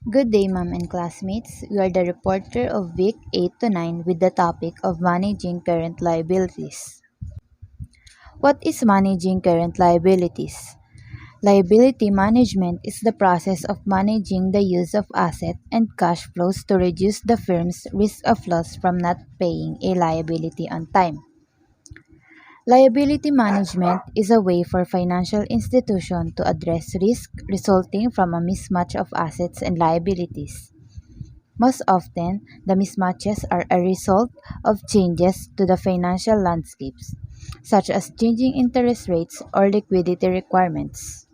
Good day, ma'am and classmates. We are the reporter of week 8 to 9 with the topic of managing current liabilities. What is managing current liabilities? Liability management is the process of managing the use of asset and cash flows to reduce the firm's risk of loss from not paying a liability on time. Liability management is a way for financial institutions to address risk resulting from a mismatch of assets and liabilities. Most often, the mismatches are a result of changes to the financial landscapes, such as changing interest rates or liquidity requirements.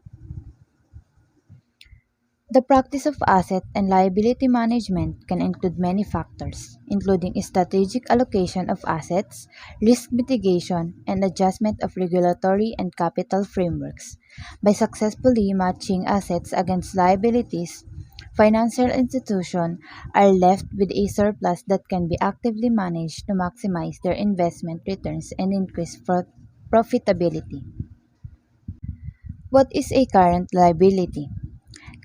The practice of asset and liability management can include many factors, including strategic allocation of assets, risk mitigation, and adjustment of regulatory and capital frameworks. By successfully matching assets against liabilities, financial institutions are left with a surplus that can be actively managed to maximize their investment returns and increase profitability. What is a current liability?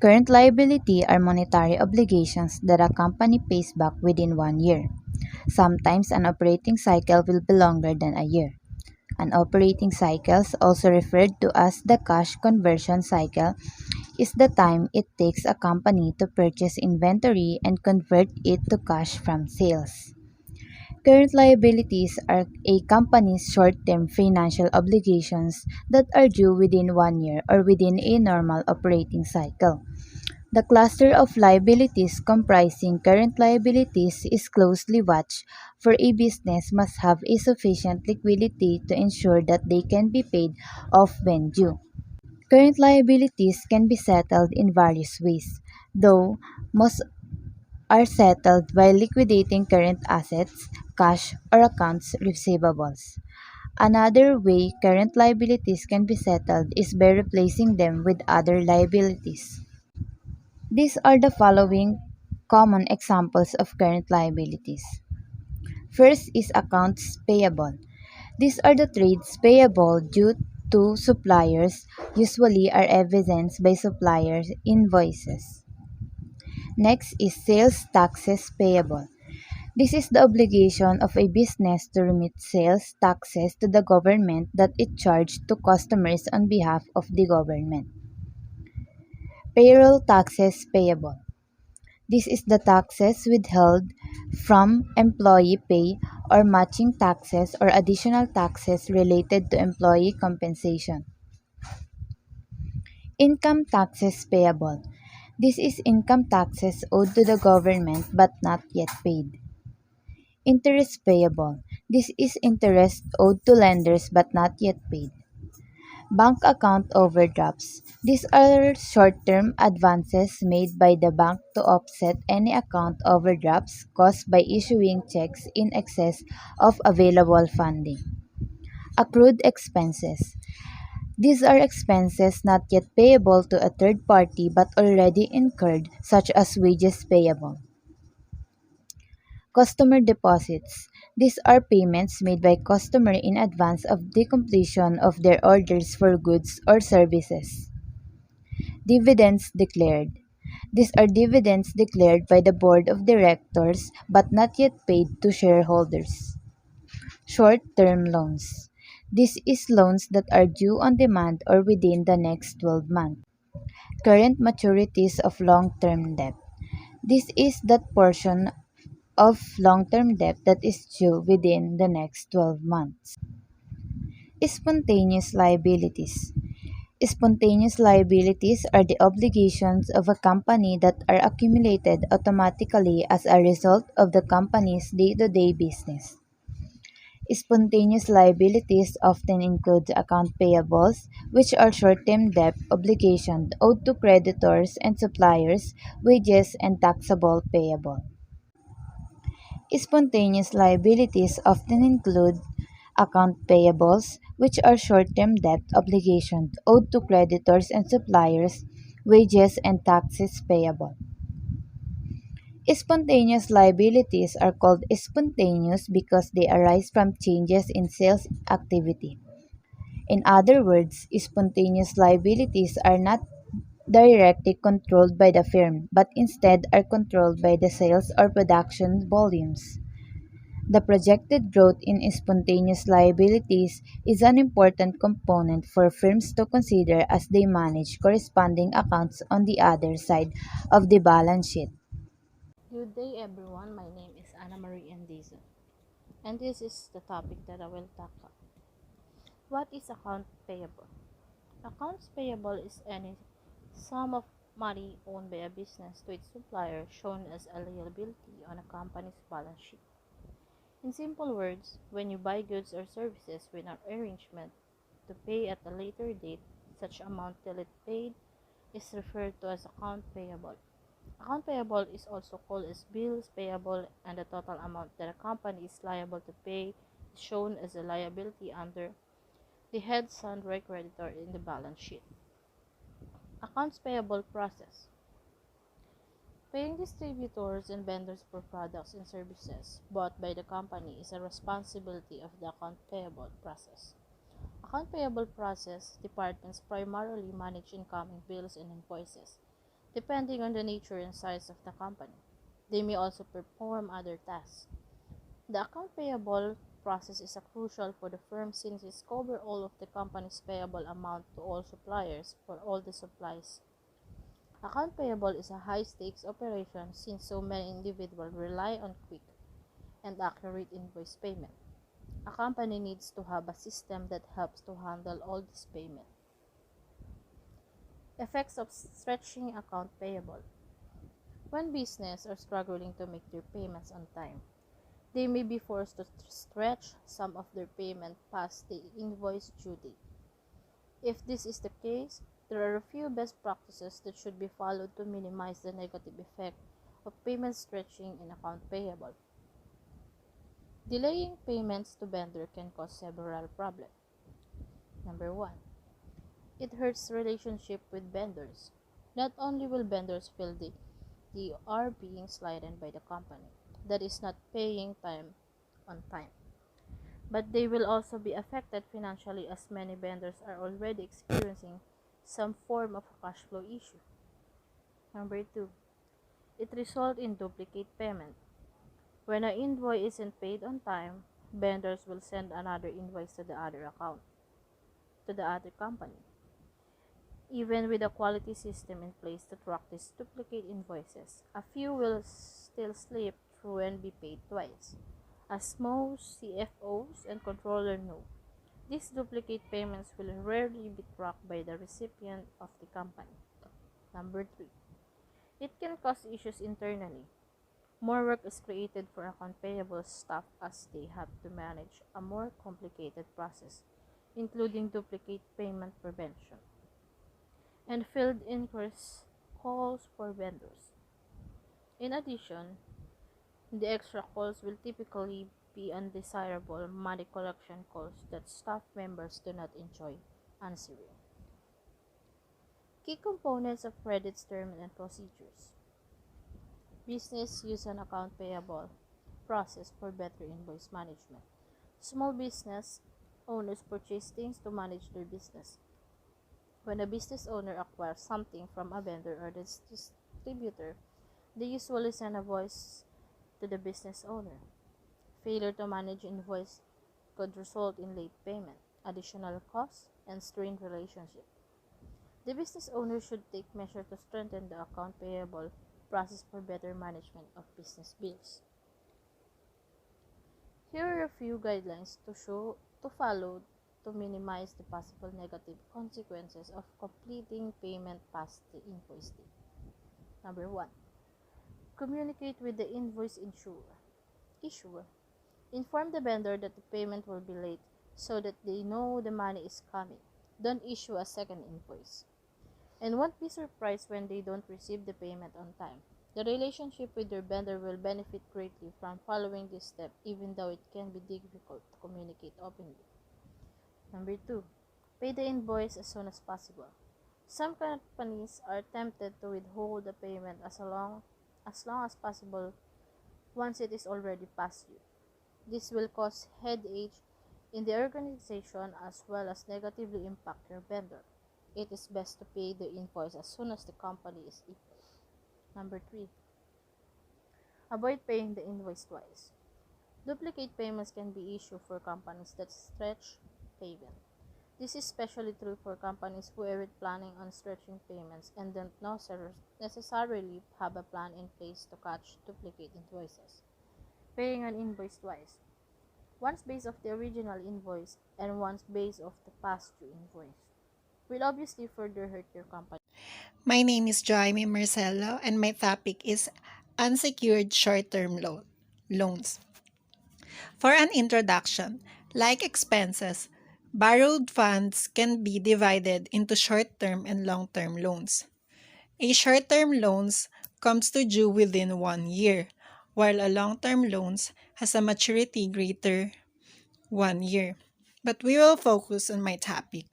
Current liability are monetary obligations that a company pays back within 1 year. Sometimes an operating cycle will be longer than a year. An operating cycle, also referred to as the cash conversion cycle, is the time it takes a company to purchase inventory and convert it to cash from sales. Current liabilities are a company's short-term financial obligations that are due within 1 year or within a normal operating cycle. The cluster of liabilities comprising current liabilities is closely watched, for a business must have a sufficient liquidity to ensure that they can be paid off when due. Current liabilities can be settled in various ways, though most are settled by liquidating current assets, cash, or accounts receivables. Another way current liabilities can be settled is by replacing them with other liabilities. These are the following common examples of current liabilities. First is accounts payable. These are the trades payable due to suppliers, usually are evidenced by suppliers' invoices. Next is sales taxes payable. This is the obligation of a business to remit sales taxes to the government that it charged to customers on behalf of the government. Payroll taxes payable. This is the taxes withheld from employee pay or matching taxes or additional taxes related to employee compensation. Income taxes payable. This is income taxes owed to the government but not yet paid. Interest payable. This is interest owed to lenders but not yet paid. Bank account overdrafts. These are short-term advances made by the bank to offset any account overdrafts caused by issuing checks in excess of available funding. Accrued expenses. These are expenses not yet payable to a third party but already incurred, such as wages payable. Customer deposits. These are payments made by customer in advance of the completion of their orders for goods or services. Dividends declared. These are dividends declared by the board of directors but not yet paid to shareholders. Short-term loans. This is loans that are due on demand or within the next 12 months. Current maturities of long-term debt. This is that portion of long-term debt that is due within the next 12 months. Spontaneous liabilities. Spontaneous liabilities are the obligations of a company that are accumulated automatically as a result of the company's day-to-day business. Spontaneous liabilities often include account payables, which are short-term debt obligations owed to creditors and suppliers, wages, and taxable payable. Spontaneous liabilities often include account payables, which are short-term debt obligations owed to creditors and suppliers, wages, and taxes payable. Spontaneous liabilities are called spontaneous because they arise from changes in sales activity. In other words, spontaneous liabilities are not directly controlled by the firm, but instead are controlled by the sales or production volumes. The projected growth in spontaneous liabilities is an important component for firms to consider as they manage corresponding accounts on the other side of the balance sheet. Good day, everyone. My name is Anna Marie and Dizon, and this is the topic that I will tackle. What is account payable? Accounts payable is any sum of money owned by a business to its supplier shown as a liability on a company's balance sheet. In simple words, when you buy goods or services with an arrangement to pay at a later date, such amount till it paid is referred to as account payable. Account payable is also called as bills payable, and the total amount that a company is liable to pay is shown as a liability under the head sundry creditor in the balance sheet. Accounts payable process. Paying distributors and vendors for products and services bought by the company is a responsibility of the account payable process. Account payable process departments primarily manage incoming bills and invoices, depending on the nature and size of the company. They may also perform other tasks. The account payable process is crucial for the firm since it covers all of the company's payable amount to all suppliers for all the supplies. Account payable is a high stakes operation since so many individuals rely on quick and accurate invoice payment. A company needs to have a system that helps to handle all this payment. Effects of stretching account payable. When business are struggling to make their payments on time, they may be forced to stretch some of their payment past the invoice due date. If this is the case, there are a few best practices that should be followed to minimize the negative effect of payment stretching in account payable. Delaying payments to vendor can cause several problems. Number 1. It hurts relationship with vendors. Not only will vendors feel they are being slighted by the company that is not paying time on time, but they will also be affected financially as many vendors are already experiencing some form of a cash flow issue. Number 2. It results in duplicate payment. When an invoice isn't paid on time, vendors will send another invoice to the other account, to the other company. Even with a quality system in place to track these duplicate invoices, a few will still slip through and be paid twice. As most CFOs and controllers know, these duplicate payments will rarely be tracked by the recipient of the company. Number 3. It can cause issues internally. More work is created for account payable staff as they have to manage a more complicated process, including duplicate payment prevention and field inquiries calls for vendors. In addition, the extra calls will typically be undesirable money collection calls that staff members do not enjoy answering. Key components of credit terms and procedures. Business use an account payable process for better invoice management. Small business owners purchase things to manage their business. When a business owner acquires something from a vendor or distributor, they usually send a voice to the business owner. Failure to manage invoice could result in late payment, additional costs, and strained relationship. The business owner should take measures to strengthen the account payable process for better management of business bills. Here are a few guidelines to follow to minimize the possible negative consequences of completing payment past the invoice date. Number 1. Communicate with the invoice issuer. Inform the vendor that the payment will be late so that they know the money is coming. Don't issue a second invoice. And won't be surprised when they don't receive the payment on time. The relationship with your vendor will benefit greatly from following this step, even though it can be difficult to communicate openly. Number 2. Pay the invoice as soon as possible. Some companies are tempted to withhold the payment as long as possible once it is already past due. This will cause headache in the organization as well as negatively impact your vendor. it is best to pay the invoice as soon as the company is able. Number 3. Avoid paying the invoice twice. Duplicate payments can be issued for companies that stretch payment. This is especially true for companies who aren't planning on stretching payments and don't necessarily have a plan in place to catch duplicate invoices. Paying an invoice twice, once based off the original invoice and once based off the past due invoice, will obviously further hurt your company. My name is Jaime Marcelo, and my topic is unsecured short-term loans. For an introduction, like expenses, borrowed funds can be divided into short-term and long-term loans. A short-term loans comes to due within 1 year, while a long-term loans has a maturity greater 1 year. But we will focus on my topic.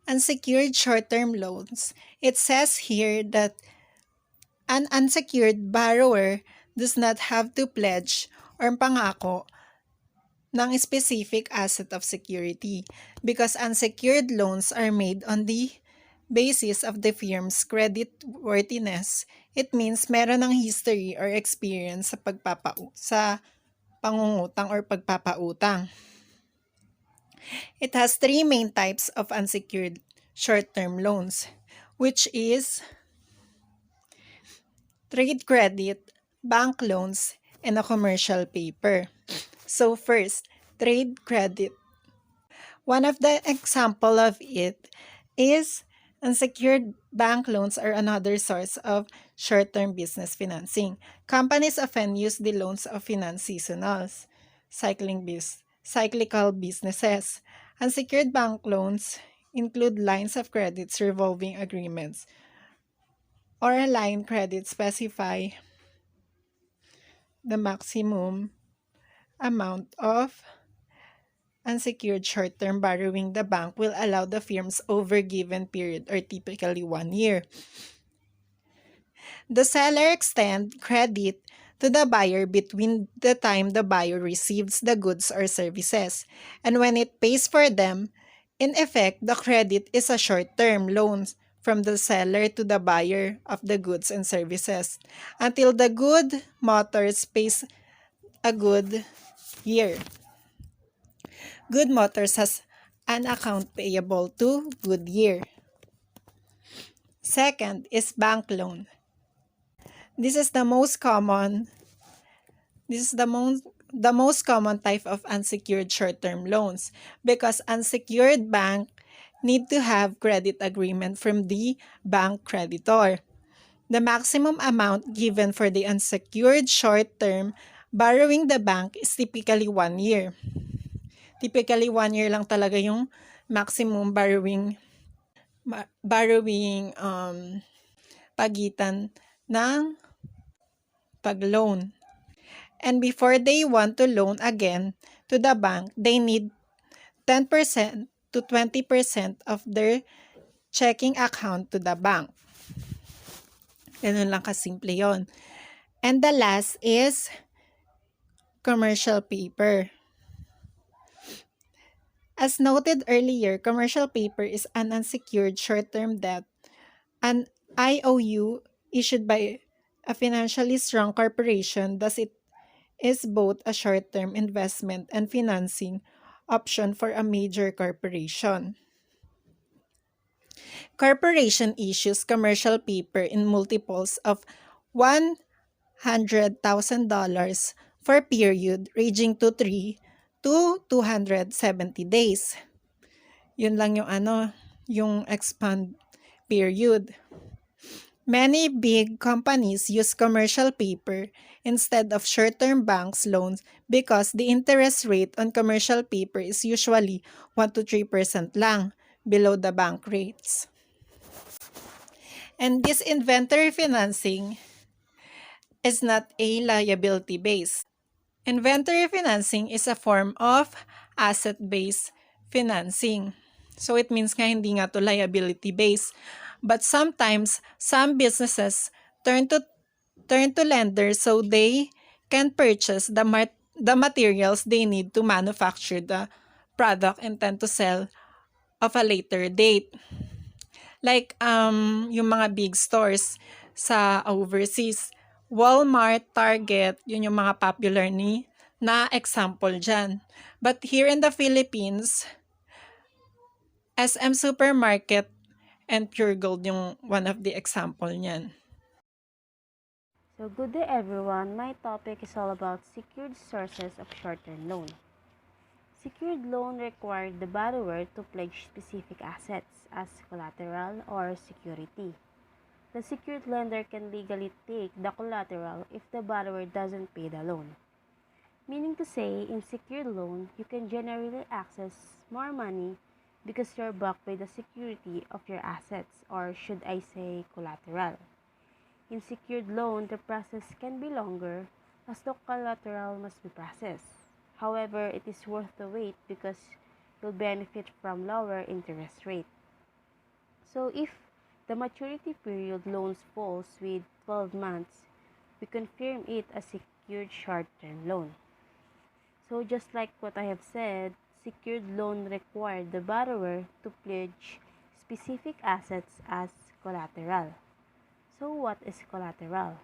Unsecured short-term loans. It says here that an unsecured borrower does not have to pledge or pangako ng specific asset of security because unsecured loans are made on the basis of the firm's credit worthiness. It means meron ng history or experience sa pangungutang or pagpapautang. It has three main types of unsecured short-term loans, which is trade credit, bank loans, and a commercial paper. So first, trade credit. One of the example of it is unsecured bank loans are another source of short-term business financing. Companies often use the loans of finance seasonals, cyclical businesses. Unsecured bank loans include lines of credits revolving agreements or a line credit specify the maximum amount of unsecured short-term borrowing the bank will allow the firms over given period or typically 1 year. The seller extend credit to the buyer between the time the buyer receives the goods or services and when it pays for them. In effect, the credit is a short-term loan from the seller to the buyer of the goods and services until the good Motors pays a good year. Good Motors has an account payable to Goodyear. Second is bank loan. This is the most common type of unsecured short-term loans because unsecured bank need to have credit agreement from the bank creditor. The maximum amount given for the unsecured short-term borrowing the bank is typically 1 year. Typically 1 year lang talaga yung maximum borrowing pagitan ng pag-loan. And before they want to loan again to the bank, they need 10% to 20% of their checking account to the bank. Ganun lang kasimple yon. And the last is commercial paper. As noted earlier, commercial paper is an unsecured short-term debt, an IOU issued by a financially strong corporation, thus it is both a short-term investment and financing option for a major corporation. Corporation issues commercial paper in multiples of $100,000 for period ranging to 3 to 270 days. Yun lang yung expand period. Many big companies use commercial paper instead of short-term banks loans because the interest rate on commercial paper is usually 1 to 3% lang below the bank rates. And this inventory financing is not a liability base. Inventory financing is a form of asset-based financing. So it means nga hindi nga to liability based. But sometimes some businesses turn to lenders so they can purchase the materials they need to manufacture the product and tend to sell of a later date. Like yung mga big stores sa overseas, Walmart, Target, yun yung mga popular na example dyan. But here in the Philippines, SM Supermarket and Pure Gold yung one of the example niyan. So good day everyone, my topic is all about secured sources of short-term loan. Secured loan required the borrower to pledge specific assets as collateral or security. The secured lender can legally take the collateral if the borrower doesn't pay the loan. Meaning to say, in secured loan, you can generally access more money because you're backed by the security of your assets, or should I say collateral. In secured loan, the process can be longer as the collateral must be processed. However, it is worth the wait because you'll benefit from lower interest rate. So if the maturity period loans falls with 12 months, we confirm it as secured short-term loan. So just like what I have said, secured loan required the borrower to pledge specific assets as collateral. So what is collateral?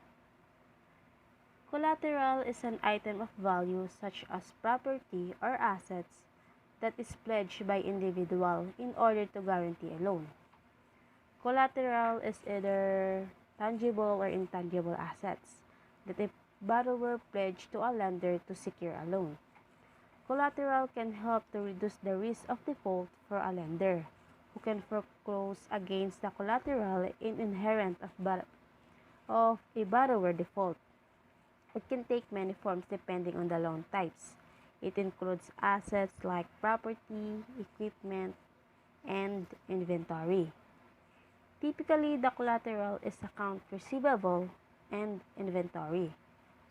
Collateral is an item of value such as property or assets that is pledged by individual in order to guarantee a loan. Collateral is either tangible or intangible assets that a borrower pledged to a lender to secure a loan. Collateral can help to reduce the risk of default for a lender, who can foreclose against the collateral inherent of a borrower default. It can take many forms depending on the loan types. It includes assets like property, equipment, and inventory. Typically, the collateral is account receivable and inventory.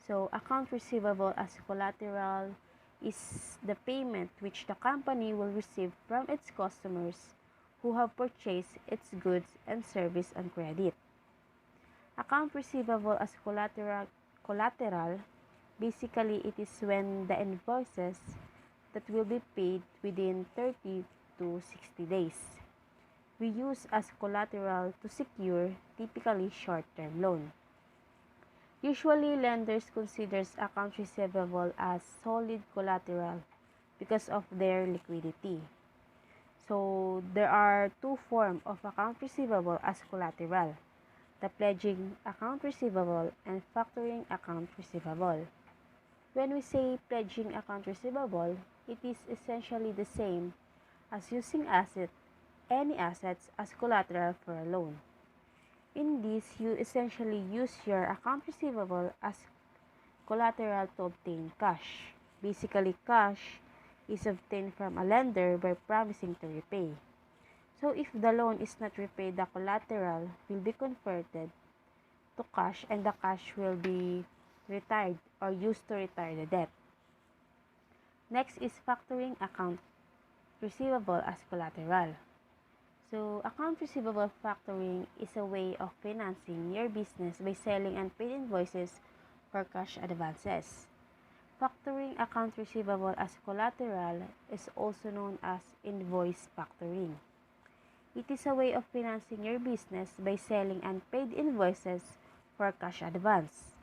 So, account receivable as collateral is the payment which the company will receive from its customers who have purchased its goods and service on credit. Account receivable as collateral, basically it is when the invoices that will be paid within 30 to 60 days. We use as collateral to secure typically short-term loan. Usually, lenders considers accounts receivable as solid collateral because of their liquidity. So, there are two forms of account receivable as collateral: the pledging account receivable and factoring account receivable. When we say pledging account receivable, it is essentially the same as using any assets as collateral for a loan. In this, you essentially use your account receivable as collateral to obtain cash. Basically, cash is obtained from a lender by promising to repay. So if the loan is not repaid, the collateral will be converted to cash and the cash will be retired or used to retire the debt. Next is factoring account receivable as collateral. So, account receivable factoring is a way of financing your business by selling unpaid invoices for cash advances. Factoring account receivable as collateral is also known as invoice factoring. It is a way of financing your business by selling unpaid invoices for cash advance.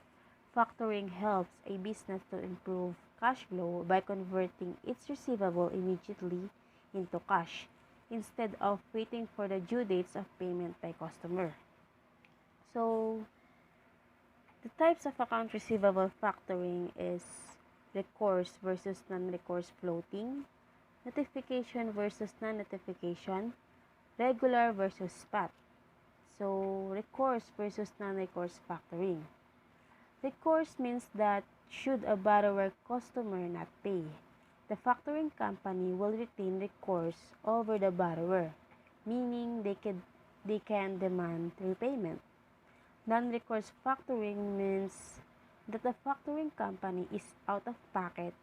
Factoring helps a business to improve cash flow by converting its receivable immediately into cash instead of waiting for the due dates of payment by customer. So, the types of account receivable factoring is recourse versus non-recourse floating, notification versus non-notification, regular versus spot. So, recourse versus non-recourse factoring. Recourse means that should a borrower customer not pay, the factoring company will retain recourse over the borrower, meaning they can demand repayment. Non-recourse factoring means that the factoring company is out of pocket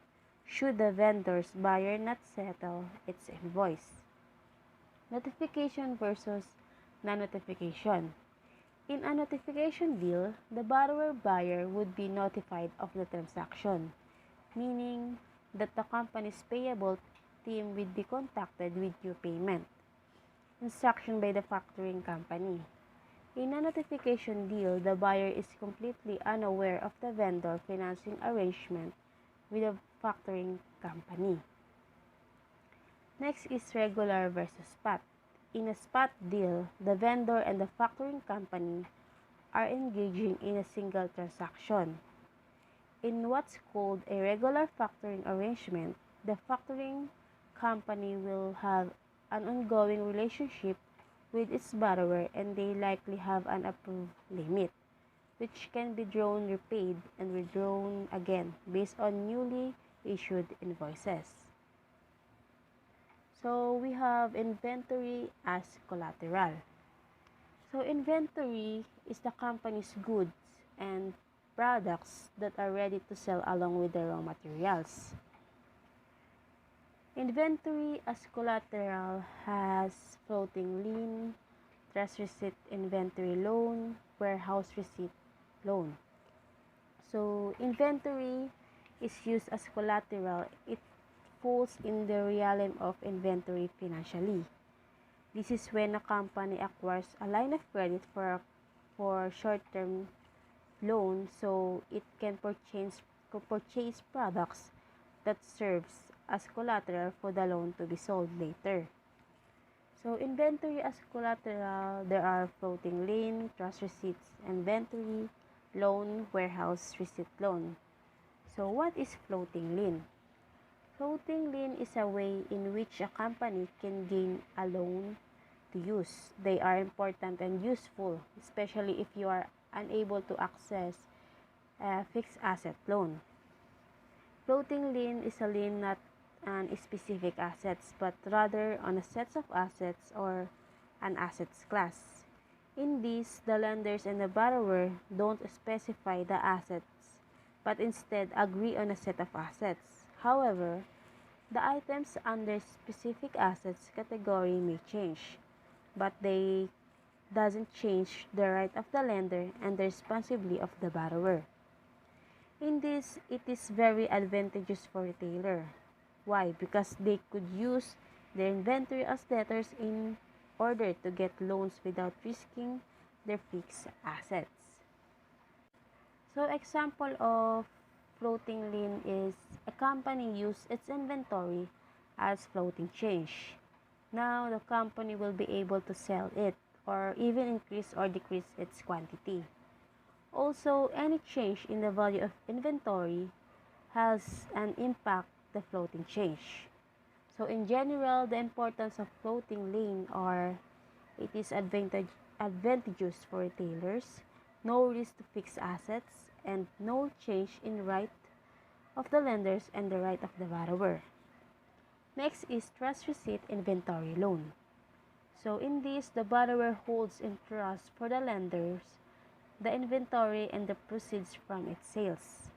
should the vendor's buyer not settle its invoice. Notification versus non-notification. In a notification deal, the borrower buyer would be notified of the transaction, meaning that the company's payable team will be contacted with due payment. instruction by the factoring company. In a notification deal, the buyer is completely unaware of the vendor financing arrangement with the factoring company. Next is regular versus spot. In a spot deal, the vendor and the factoring company are engaging in a single transaction. In what's called a regular factoring arrangement, the factoring company will have an ongoing relationship with its borrower and they likely have an approved limit, which can be drawn, repaid, and withdrawn again based on newly issued invoices. So we have inventory as collateral. So inventory is the company's goods and products that are ready to sell along with the raw materials. Inventory as collateral has floating lien, trust receipt inventory loan, warehouse receipt loan. So inventory is used as collateral. It falls in the realm of inventory financially. This is when a company acquires a line of credit for short-term loan so it can purchase products that serves as collateral for the loan to be sold later. So inventory as collateral, there are floating lien, trust receipts, inventory, loan, warehouse receipt loan. So what is floating lien? Floating lien is a way in which a company can gain a loan to use. They are important and useful, especially if you are unable to access a fixed asset loan. Floating lien is a lien not on specific assets but rather on a set of assets or an assets class. In this, the lenders and the borrower don't specify the assets but instead agree on a set of assets. However, the items under specific assets category may change, but they doesn't change the right of the lender and the responsibility of the borrower. In this, it is very advantageous for retailer. Why? Because they could use their inventory as debtors in order to get loans without risking their fixed assets. So example of floating lien is a company use its inventory as floating change. Now the company will be able to sell it or even increase or decrease its quantity. Also, any change in the value of inventory has an impact the floating change. So in general, the importance of floating lien are it is advantageous for retailers, no risk to fixed assets, and no change in right of the lenders and the right of the borrower. Next is trust receipt inventory loan. So in this, the borrower holds in trust for the lenders the inventory and the proceeds from its sales.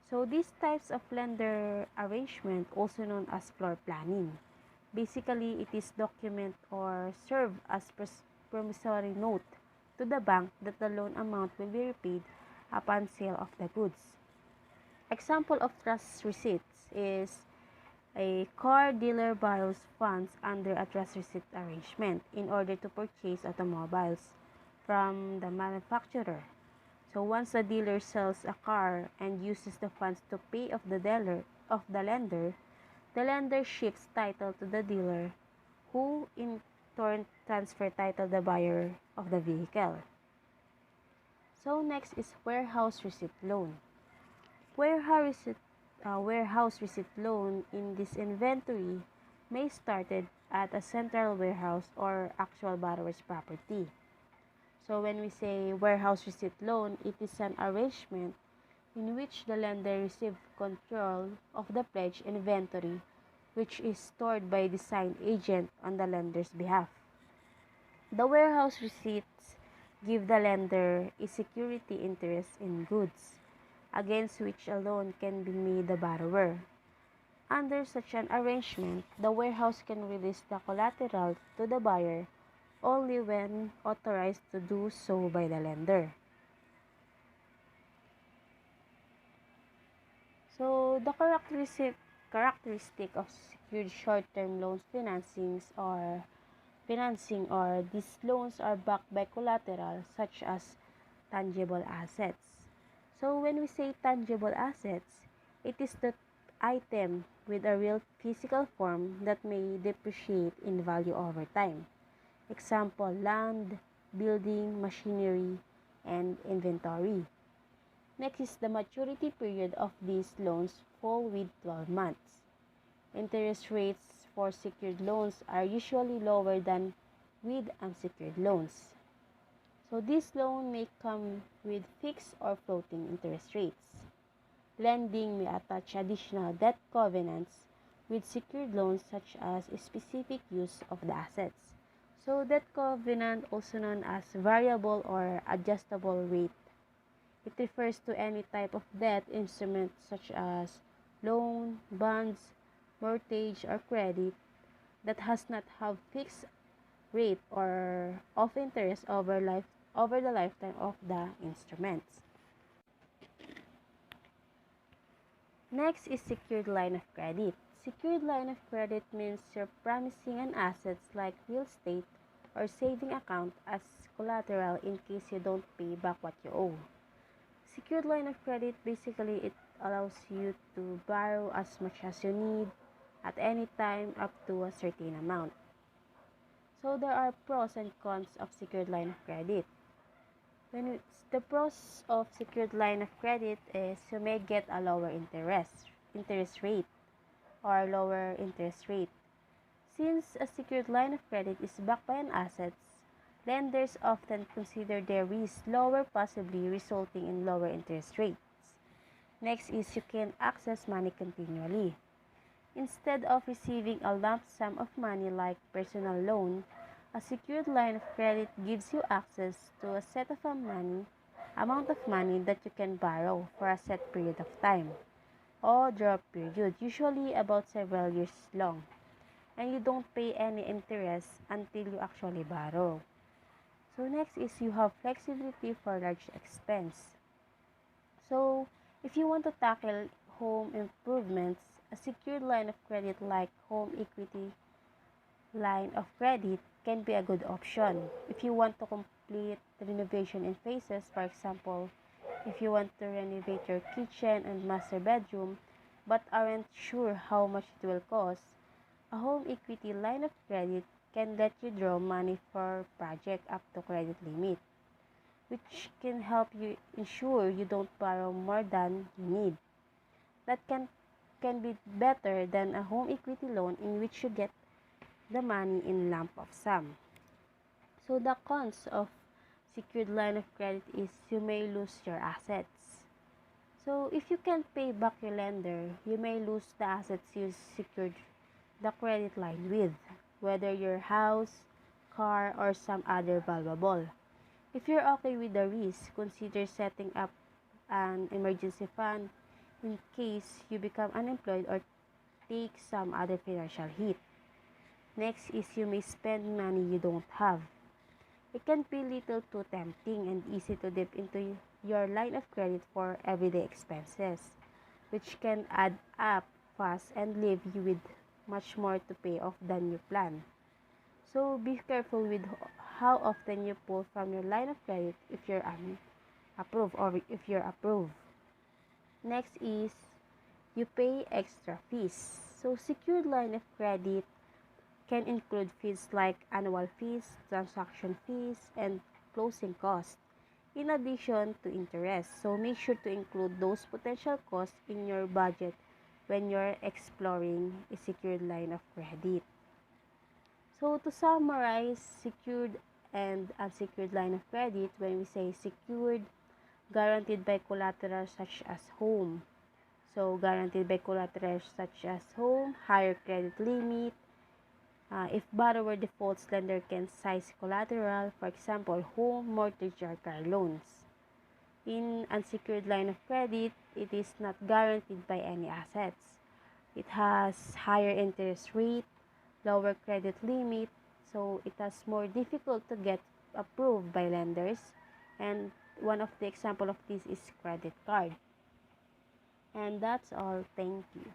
So these types of lender arrangement also known as floor planning. Basically, it is document or serve as promissory note to the bank that the loan amount will be repaid upon sale of the goods. Example of trust receipts is a car dealer borrows funds under a trust receipt arrangement in order to purchase automobiles from the manufacturer. So once the dealer sells a car and uses the funds to pay off the lender shifts title to the dealer, who in turn transfer title the buyer of the vehicle. So next is warehouse receipt loan. Warehouse receipt loan in this inventory may started at a central warehouse or actual borrower's property. So when we say warehouse receipt loan, it is an arrangement in which the lender receives control of the pledged inventory which is stored by the signed agent on the lender's behalf. The warehouse receipts give the lender a security interest in goods against which a loan can be made the borrower. Under such an arrangement, the warehouse can release the collateral to the buyer only when authorized to do so by the lender. So the characteristic of secured short-term loans financings are financing, or these loans are backed by collateral such as tangible assets. So when we say tangible assets, it is the item with a real physical form that may depreciate in value over time. Example, land, building, machinery, and inventory. Next is the maturity period of these loans fall with 12 months. Interest rates for secured loans are usually lower than with unsecured loans. So this loan may come with fixed or floating interest rates. Lending may attach additional debt covenants with secured loans such as a specific use of the assets. So debt covenant, also known as variable or adjustable rate, it refers to any type of debt instrument such as loan, bonds, mortgage, or credit that has not have fixed rate or of interest over the lifetime of the instruments. Next is secured line of credit. Secured line of credit means you're promising an assets like real estate or saving account as collateral in case you don't pay back what you owe. Secured line of credit, basically it allows you to borrow as much as you need at any time up to a certain amount. So there are pros and cons of secured line of credit. The pros of secured line of credit is you may get a lower interest rate or lower interest rate. Since a secured line of credit is backed by an assets, lenders often consider their risk lower, possibly resulting in lower interest rates. Next is you can access money continually. Instead of receiving a lump sum of money like personal loan, a secured line of credit gives you access to a set of amount of money that you can borrow for a set period of time or draw period, usually about several years long, and you don't pay any interest until you actually borrow. So next is you have flexibility for large expense. So if you want to tackle home improvements, a secured line of credit like home equity line of credit can be a good option. If you want to complete renovation in phases, for example, if you want to renovate your kitchen and master bedroom but aren't sure how much it will cost, a home equity line of credit can let you draw money for project up to credit limit, which can help you ensure you don't borrow more than you need. That can be better than a home equity loan in which you get the money in lump of sum. So the cons of secured line of credit is you may lose your assets. So if you can't pay back your lender, you may lose the assets you secured the credit line with, whether your house, car, or some other valuable. If you're okay with the risk, consider setting up an emergency fund in case you become unemployed or take some other financial hit. Next is you may spend money you don't have. It can be little too tempting and easy to dip into your line of credit for everyday expenses, which can add up fast and leave you with much more to pay off than you plan. So be careful with how often you pull from your line of credit if you're unapproved or if you're approved. Next is you pay extra fees. So secured line of credit can include fees like annual fees, transaction fees, and closing costs, in addition to interest. So make sure to include those potential costs in your budget when you're exploring a secured line of credit. So to summarize, secured and unsecured line of credit, when we say secured, guaranteed by collateral such as home. So guaranteed by collateral such as home, higher credit limit. If borrower defaults, lender can seize collateral, for example, home, mortgage, or car loans. In unsecured line of credit, it is not guaranteed by any assets. It has higher interest rate, lower credit limit, so it has more difficult to get approved by lenders. And one of the example of this is credit card. And that's all. Thank you.